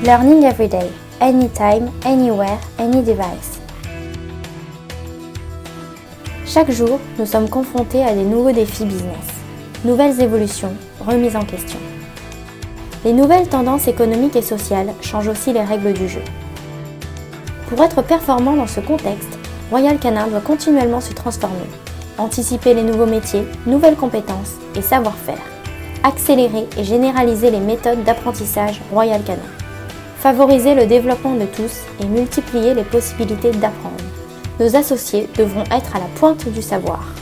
Learning every day, anytime, anywhere, any device. Chaque jour, nous sommes confrontés à des nouveaux défis business, nouvelles évolutions, remises en question. Les nouvelles tendances économiques et sociales changent aussi les règles du jeu. Pour être performant dans ce contexte, Royal Canin doit continuellement se transformer, anticiper les nouveaux métiers, nouvelles compétences et savoir-faire, accélérer et généraliser les méthodes d'apprentissage Royal Canin, favoriser le développement de tous et multiplier les possibilités d'apprendre. Nos associés devront être à la pointe du savoir.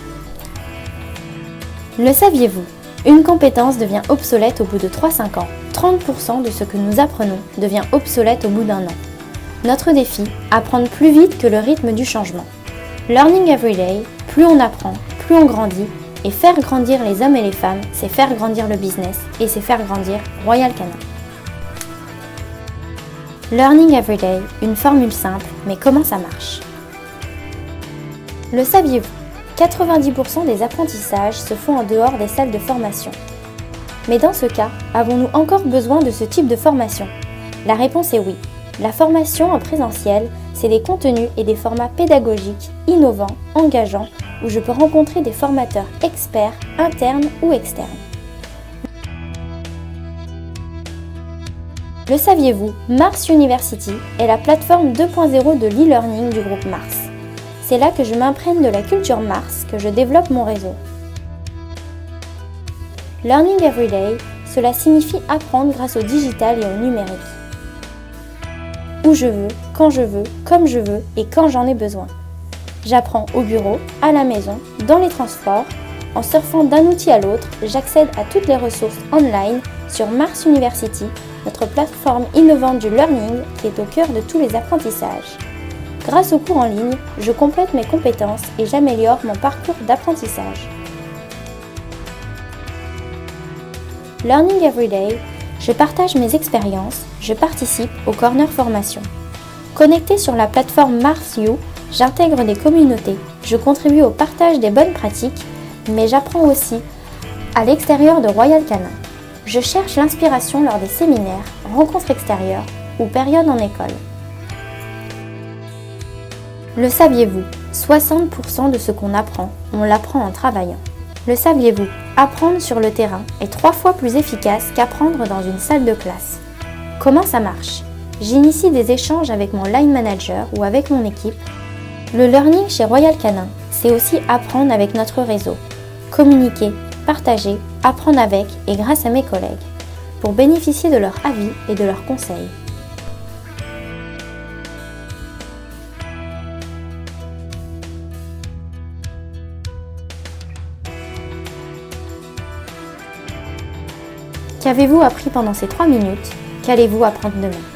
Le saviez-vous ? Une compétence devient obsolète au bout de 3-5 ans. 30% de ce que nous apprenons devient obsolète au bout d'1 an. Notre défi, apprendre plus vite que le rythme du changement. Learning every day, plus on apprend, plus on grandit, et faire grandir les hommes et les femmes, c'est faire grandir le business, et c'est faire grandir Royal Canin. Learning every day, une formule simple, mais comment ça marche ? Le saviez-vous ? 90% des apprentissages se font en dehors des salles de formation. Mais dans ce cas, avons-nous encore besoin de ce type de formation ? La réponse est oui. La formation en présentiel, c'est des contenus et des formats pédagogiques, innovants, engageants, où je peux rencontrer des formateurs experts, internes ou externes. Le saviez-vous ? Mars University est la plateforme 2.0 de l'e-learning du groupe Mars. C'est là que je m'imprègne de la culture Mars, que je développe mon réseau. Learning every day, cela signifie apprendre grâce au digital et au numérique. Où je veux, quand je veux, comme je veux et quand j'en ai besoin. J'apprends au bureau, à la maison, dans les transports. En surfant d'un outil à l'autre, j'accède à toutes les ressources online sur Mars University, notre plateforme innovante du learning qui est au cœur de tous les apprentissages. Grâce aux cours en ligne, je complète mes compétences et j'améliore mon parcours d'apprentissage. Learning every day, je partage mes expériences, je participe au Corner Formation. Connecté sur la plateforme Mars U, j'intègre des communautés, je contribue au partage des bonnes pratiques, mais j'apprends aussi à l'extérieur de Royal Canin. Je cherche l'inspiration lors des séminaires, rencontres extérieures ou périodes en école. Le saviez-vous ? 60% de ce qu'on apprend, on l'apprend en travaillant. Le saviez-vous ? Apprendre sur le terrain est 3 fois plus efficace qu'apprendre dans une salle de classe. Comment ça marche ? J'initie des échanges avec mon line manager ou avec mon équipe. Le learning chez Royal Canin, c'est aussi apprendre avec notre réseau. Communiquer, partager, apprendre avec et grâce à mes collègues, pour bénéficier de leur avis et de leurs conseils. Qu'avez-vous appris pendant ces 3 minutes ? Qu'allez-vous apprendre demain ?